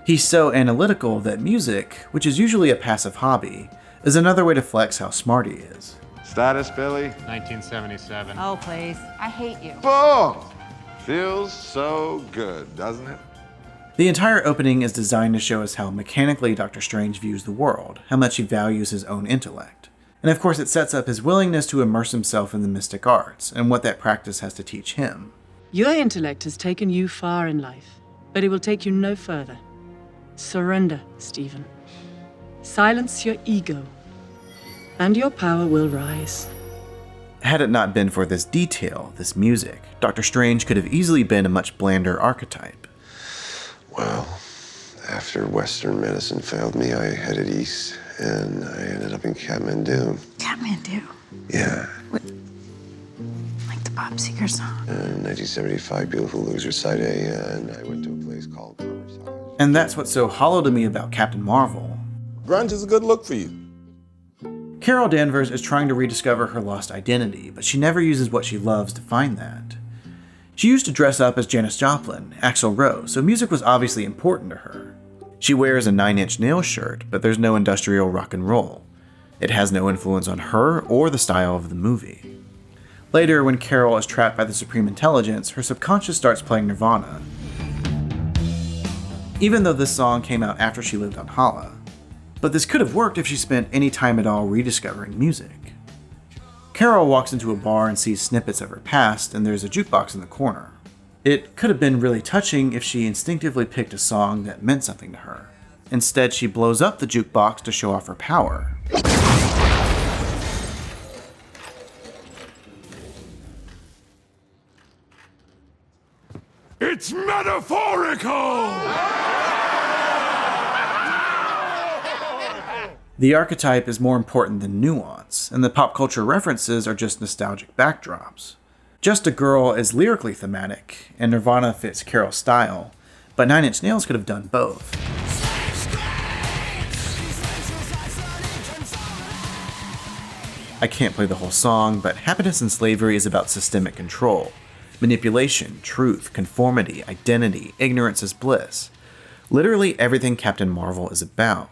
He's so analytical that music, which is usually a passive hobby, is another way to flex how smart he is. Status, Billy? 1977. Oh, please. I hate you. Boom! Feels so good, doesn't it? The entire opening is designed to show us how mechanically Doctor Strange views the world, how much he values his own intellect. And of course it sets up his willingness to immerse himself in the mystic arts, and what that practice has to teach him. Your intellect has taken you far in life, but it will take you no further. Surrender, Stephen. Silence your ego, and your power will rise. Had it not been for this detail, this music, Doctor Strange could have easily been a much blander archetype. Well, after Western medicine failed me, I headed east, and I ended up in Kathmandu. Kathmandu? Yeah. What? Like the Bob Seger song? In 1975, Beautiful Loser, Side A, and I went to a place called Conversation. And that's what's so hollow to me about Captain Marvel. Grunge is a good look for you. Carol Danvers is trying to rediscover her lost identity, but she never uses what she loves to find that. She used to dress up as Janis Joplin, Axl Rose, so music was obviously important to her. She wears a Nine Inch Nails shirt, but there's no industrial rock and roll. It has no influence on her or the style of the movie. Later, when Carol is trapped by the Supreme Intelligence, her subconscious starts playing Nirvana. Even though this song came out after she lived on Hala. But this could have worked if she spent any time at all rediscovering music. Carol walks into a bar and sees snippets of her past, and there's a jukebox in the corner. It could have been really touching if she instinctively picked a song that meant something to her. Instead, she blows up the jukebox to show off her power. It's metaphorical! The archetype is more important than nuance, and the pop culture references are just nostalgic backdrops. Just a Girl is lyrically thematic, and Nirvana fits Carol's style, but Nine Inch Nails could have done both. I can't play the whole song, but Happiness and Slavery is about systemic control. Manipulation, truth, conformity, identity, ignorance is bliss. Literally everything Captain Marvel is about.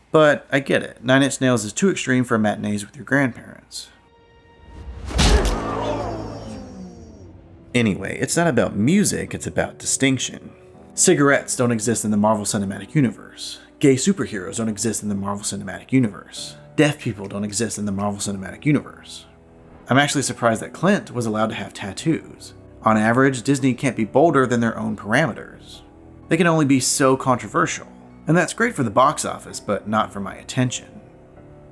But I get it, Nine Inch Nails is too extreme for matinees with your grandparents. Anyway, it's not about music, it's about distinction. Cigarettes don't exist in the Marvel Cinematic Universe. Gay superheroes don't exist in the Marvel Cinematic Universe. Deaf people don't exist in the Marvel Cinematic Universe. I'm actually surprised that Clint was allowed to have tattoos. On average, Disney can't be bolder than their own parameters. They can only be so controversial. And that's great for the box office, but not for my attention.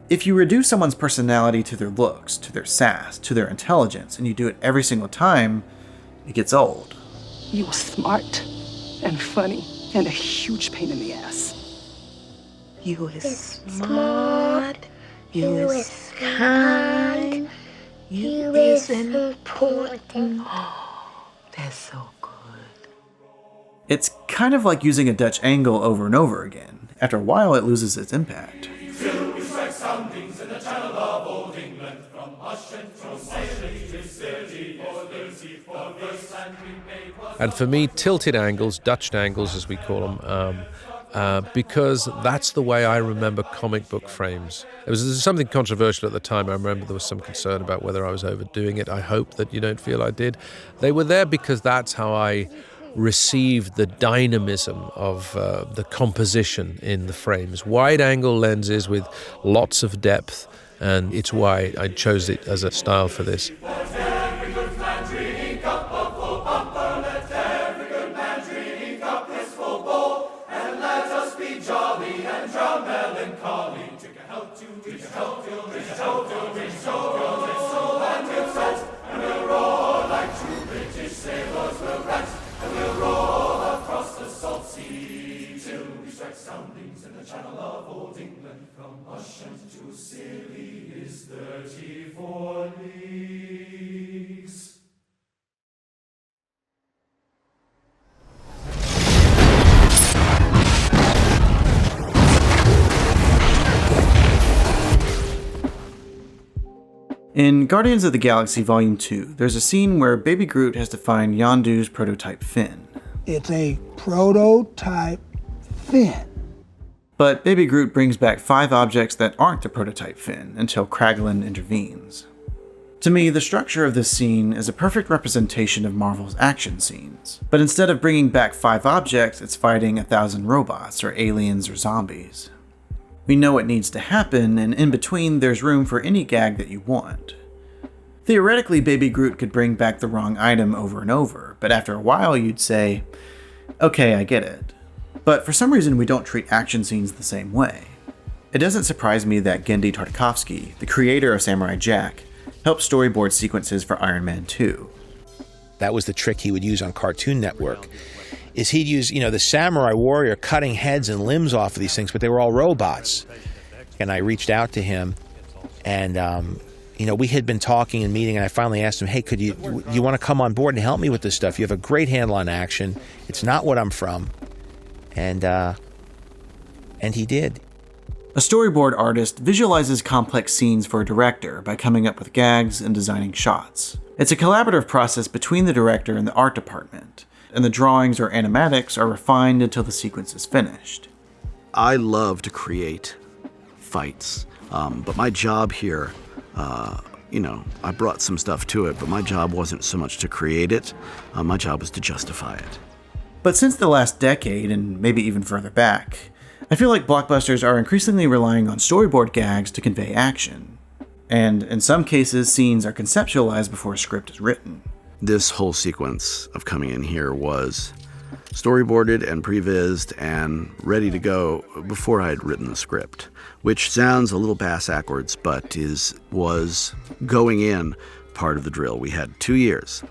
If you reduce someone's personality to their looks, to their sass, to their intelligence, and you do it every single time, it gets old. You are smart and funny and a huge pain in the ass. You is smart. You is kind. You is important. Oh, that's so good. It's kind of like using a Dutch angle over and over again. After a while, it loses its impact. And for me, tilted angles, Dutch angles as we call them, because that's the way I remember comic book frames. It was something controversial at the time. I remember there was some concern about whether I was overdoing it. I hope that you don't feel I did. They were there because that's how I received the dynamism of the composition in the frames. Wide-angle lenses with lots of depth, and it's why I chose it as a style for this. In Guardians of the Galaxy Volume 2, there's a scene where Baby Groot has to find Yondu's prototype fin. It's a prototype fin. But Baby Groot brings back 5 objects that aren't the prototype fin until Kraglin intervenes. To me, the structure of this scene is a perfect representation of Marvel's action scenes. But instead of bringing back 5 objects, it's fighting 1,000 robots or aliens or zombies. We know what needs to happen, and in between there's room for any gag that you want. Theoretically, Baby Groot could bring back the wrong item over and over, but after a while you'd say, okay, I get it. But for some reason we don't treat action scenes the same way. It doesn't surprise me that Genndy Tartakovsky, the creator of Samurai Jack, helped storyboard sequences for Iron Man 2. That was the trick he would use on Cartoon Network, is he'd use, the samurai warrior cutting heads and limbs off of these things, but they were all robots. And I reached out to him, and, we had been talking and meeting, and I finally asked him, hey, you want to come on board and help me with this stuff? You have a great handle on action. It's not what I'm from. And he did. A storyboard artist visualizes complex scenes for a director by coming up with gags and designing shots. It's a collaborative process between the director and the art department, and the drawings or animatics are refined until the sequence is finished. I love to create fights, but my job here, I brought some stuff to it, but my job wasn't so much to create it, my job was to justify it. But since the last decade, and maybe even further back, I feel like blockbusters are increasingly relying on storyboard gags to convey action. And in some cases, scenes are conceptualized before a script is written. This whole sequence of coming in here was storyboarded and prevised and ready to go before I had written the script, which sounds a little bass-ackwards, but was going in part of the drill. We had 2 years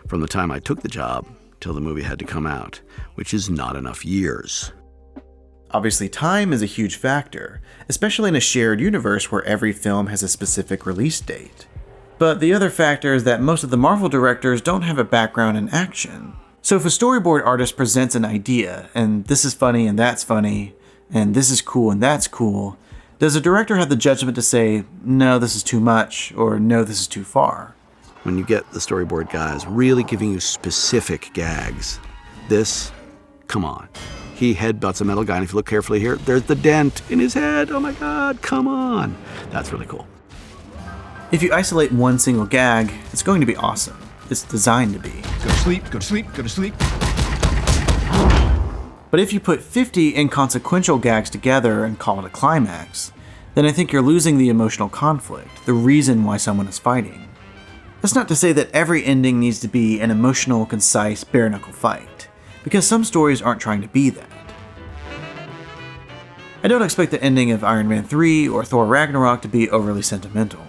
from the time I took the job till the movie had to come out, which is not enough years. Obviously, time is a huge factor, especially in a shared universe where every film has a specific release date. But the other factor is that most of the Marvel directors don't have a background in action. So if a storyboard artist presents an idea, and this is funny and that's funny, and this is cool and that's cool, does a director have the judgment to say, no, this is too much, or no, this is too far? When you get the storyboard guys really giving you specific gags, come on. He headbutts a metal guy, and if you look carefully here, there's the dent in his head. Oh my God, come on. That's really cool. If you isolate one single gag, it's going to be awesome. It's designed to be. Go to sleep, go to sleep, go to sleep. But if you put 50 inconsequential gags together and call it a climax, then I think you're losing the emotional conflict, the reason why someone is fighting. That's not to say that every ending needs to be an emotional, concise, bare-knuckle fight, because some stories aren't trying to be that. I don't expect the ending of Iron Man 3 or Thor Ragnarok to be overly sentimental.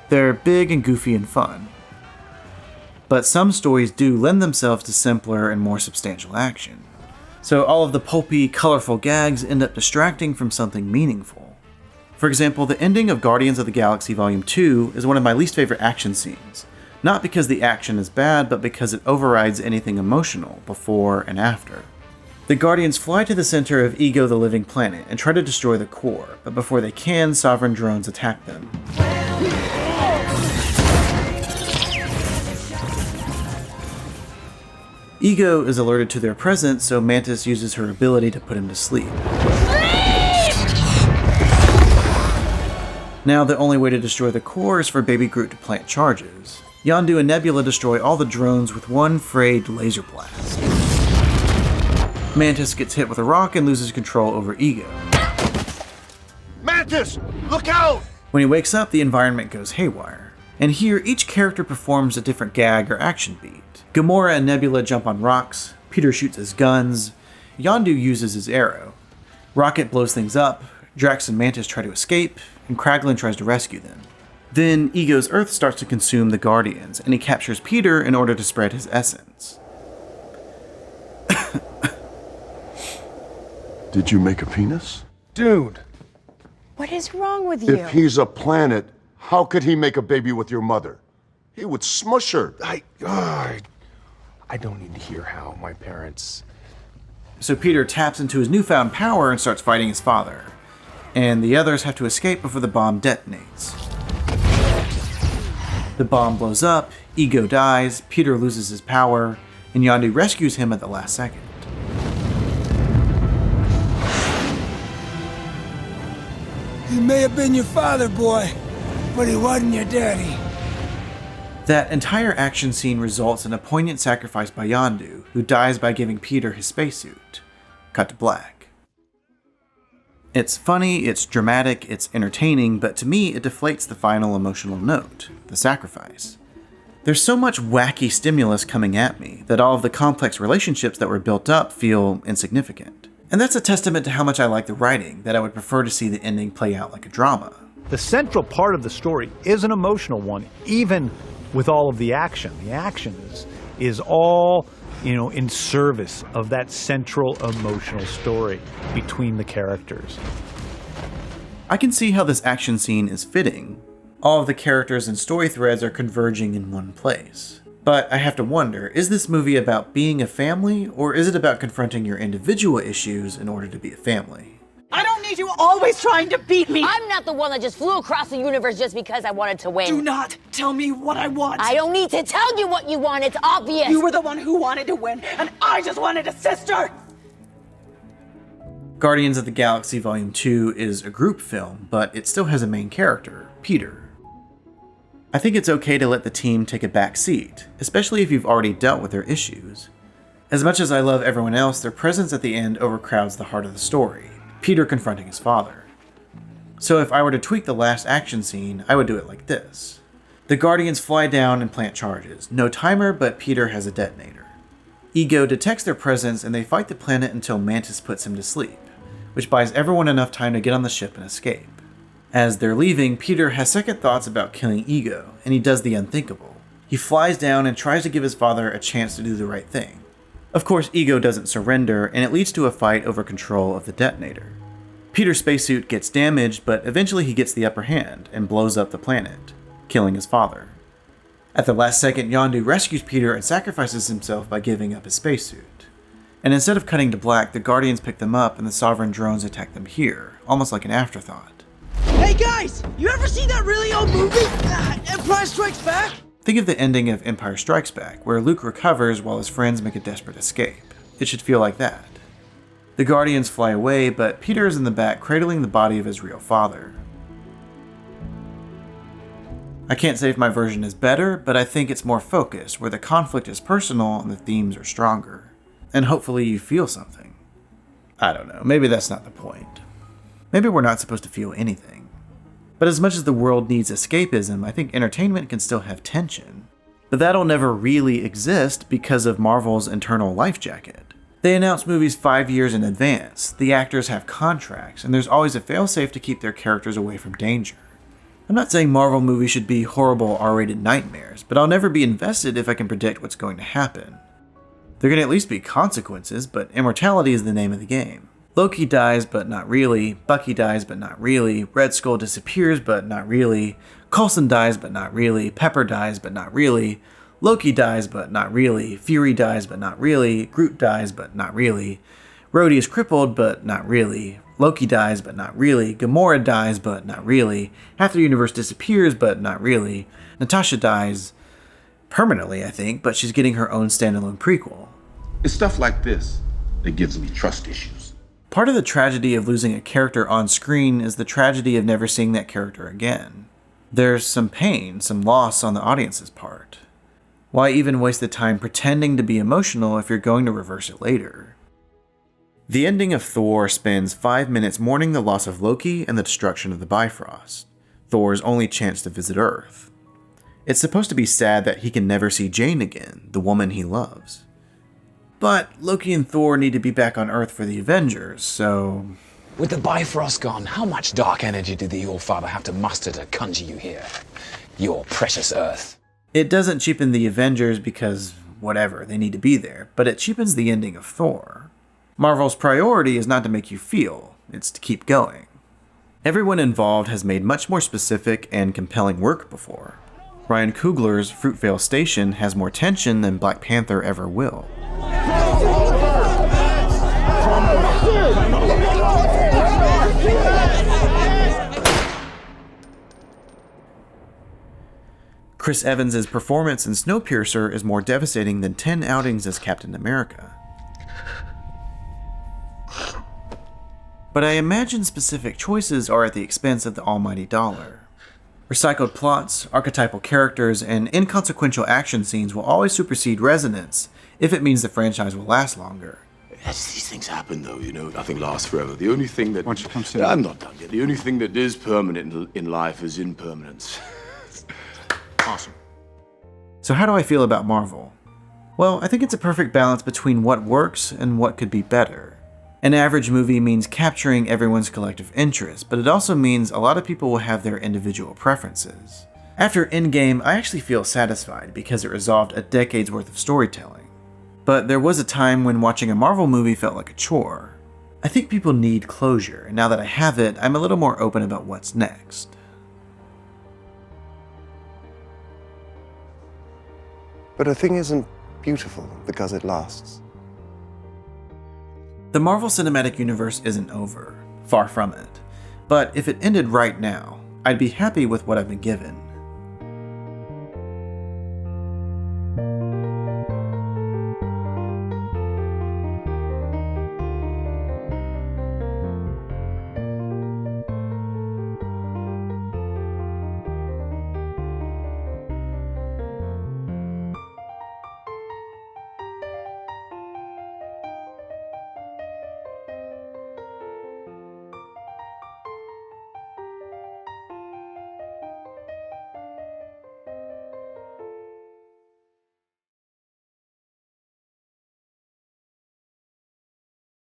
They're big and goofy and fun. But some stories do lend themselves to simpler and more substantial action. So all of the pulpy, colorful gags end up distracting from something meaningful. For example, the ending of Guardians of the Galaxy Volume 2 is one of my least favorite action scenes. Not because the action is bad, but because it overrides anything emotional before and after. The Guardians fly to the center of Ego the Living Planet and try to destroy the core, but before they can, Sovereign drones attack them. Ego is alerted to their presence, so Mantis uses her ability to put him to sleep. Now the only way to destroy the core is for Baby Groot to plant charges. Yondu and Nebula destroy all the drones with one frayed laser blast. Mantis gets hit with a rock and loses control over Ego. Mantis, look out! When he wakes up, the environment goes haywire. And here, each character performs a different gag or action beat. Gamora and Nebula jump on rocks, Peter shoots his guns, Yondu uses his arrow, Rocket blows things up, Drax and Mantis try to escape, and Kraglin tries to rescue them. Then Ego's Earth starts to consume the Guardians, and he captures Peter in order to spread his essence. Did you make a penis? Dude. What is wrong with you? If he's a planet, how could he make a baby with your mother? He would smush her. I don't need to hear how my parents... So Peter taps into his newfound power and starts fighting his father. And the others have to escape before the bomb detonates. The bomb blows up, Ego dies, Peter loses his power, and Yondu rescues him at the last second. He may have been your father, boy, but he wasn't your daddy. That entire action scene results in a poignant sacrifice by Yondu, who dies by giving Peter his spacesuit. Cut to black. It's funny, it's dramatic, it's entertaining, but to me it deflates the final emotional note, the sacrifice. There's so much wacky stimulus coming at me that all of the complex relationships that were built up feel insignificant. And that's a testament to how much I like the writing, that I would prefer to see the ending play out like a drama. The central part of the story is an emotional one, even with all of the action. The action is all, in service of that central emotional story between the characters. I can see how this action scene is fitting. All of the characters and story threads are converging in one place. But I have to wonder, is this movie about being a family, or is it about confronting your individual issues in order to be a family? I don't need you always trying to beat me! I'm not the one that just flew across the universe just because I wanted to win. Do not tell me what I want! I don't need to tell you what you want, it's obvious! You were the one who wanted to win, and I just wanted a sister! Guardians of the Galaxy Volume 2 is a group film, but it still has a main character, Peter. I think it's okay to let the team take a back seat, especially if you've already dealt with their issues. As much as I love everyone else, their presence at the end overcrowds the heart of the story, Peter confronting his father. So if I were to tweak the last action scene, I would do it like this. The Guardians fly down and plant charges. No timer, but Peter has a detonator. Ego detects their presence and they fight the planet until Mantis puts him to sleep, which buys everyone enough time to get on the ship and escape. As they're leaving, Peter has second thoughts about killing Ego, and he does the unthinkable. He flies down and tries to give his father a chance to do the right thing. Of course, Ego doesn't surrender, and it leads to a fight over control of the detonator. Peter's spacesuit gets damaged, but eventually he gets the upper hand and blows up the planet, killing his father. At the last second, Yondu rescues Peter and sacrifices himself by giving up his spacesuit. And instead of cutting to black, the Guardians pick them up and the Sovereign drones attack them here, almost like an afterthought. Hey guys! You ever see that really old movie? Empire Strikes Back? Think of the ending of Empire Strikes Back, where Luke recovers while his friends make a desperate escape. It should feel like that. The Guardians fly away, but Peter is in the back cradling the body of his real father. I can't say if my version is better, but I think it's more focused, where the conflict is personal and the themes are stronger. And hopefully you feel something. I don't know, maybe that's not the point. Maybe we're not supposed to feel anything. But as much as the world needs escapism, I think entertainment can still have tension. But that'll never really exist because of Marvel's internal life jacket. They announce movies 5 years in advance, the actors have contracts, and there's always a failsafe to keep their characters away from danger. I'm not saying Marvel movies should be horrible R-rated nightmares, but I'll never be invested if I can predict what's going to happen. There can at least be consequences, but immortality is the name of the game. Loki dies, but not really. Bucky dies, but not really. Red Skull disappears, but not really. Coulson dies, but not really. Pepper dies, but not really. Loki dies, but not really. Fury dies, but not really. Groot dies, but not really. Rhodey is crippled, but not really. Loki dies, but not really. Gamora dies, but not really. Half the universe disappears, but not really. Natasha dies permanently, I think, but she's getting her own standalone prequel. It's stuff like this that gives me trust issues. Part of the tragedy of losing a character on screen is the tragedy of never seeing that character again. There's some pain, some loss on the audience's part. Why even waste the time pretending to be emotional if you're going to reverse it later? The ending of Thor spends 5 minutes mourning the loss of Loki and the destruction of the Bifrost, Thor's only chance to visit Earth. It's supposed to be sad that he can never see Jane again, the woman he loves. But Loki and Thor need to be back on Earth for the Avengers, so... With the Bifrost gone, how much dark energy did the All-Father have to muster to conjure you here? Your precious Earth. It doesn't cheapen the Avengers because, whatever, they need to be there, but it cheapens the ending of Thor. Marvel's priority is not to make you feel, it's to keep going. Everyone involved has made much more specific and compelling work before. Ryan Coogler's Fruitvale Station has more tension than Black Panther ever will. Chris Evans' performance in Snowpiercer is more devastating than 10 outings as Captain America. But I imagine specific choices are at the expense of the almighty dollar. Recycled plots, archetypal characters, and inconsequential action scenes will always supersede resonance if it means the franchise will last longer. As these things happen, though, nothing lasts forever. The only thing that... Why don't you come sit? I'm not done yet. The only thing that is permanent in life is impermanence. Awesome. So how do I feel about Marvel? Well, I think it's a perfect balance between what works and what could be better. An average movie means capturing everyone's collective interest, but it also means a lot of people will have their individual preferences. After Endgame, I actually feel satisfied because it resolved a decade's worth of storytelling. But there was a time when watching a Marvel movie felt like a chore. I think people need closure, and now that I have it, I'm a little more open about what's next. But a thing isn't beautiful because it lasts. The Marvel Cinematic Universe isn't over, far from it. But if it ended right now, I'd be happy with what I've been given.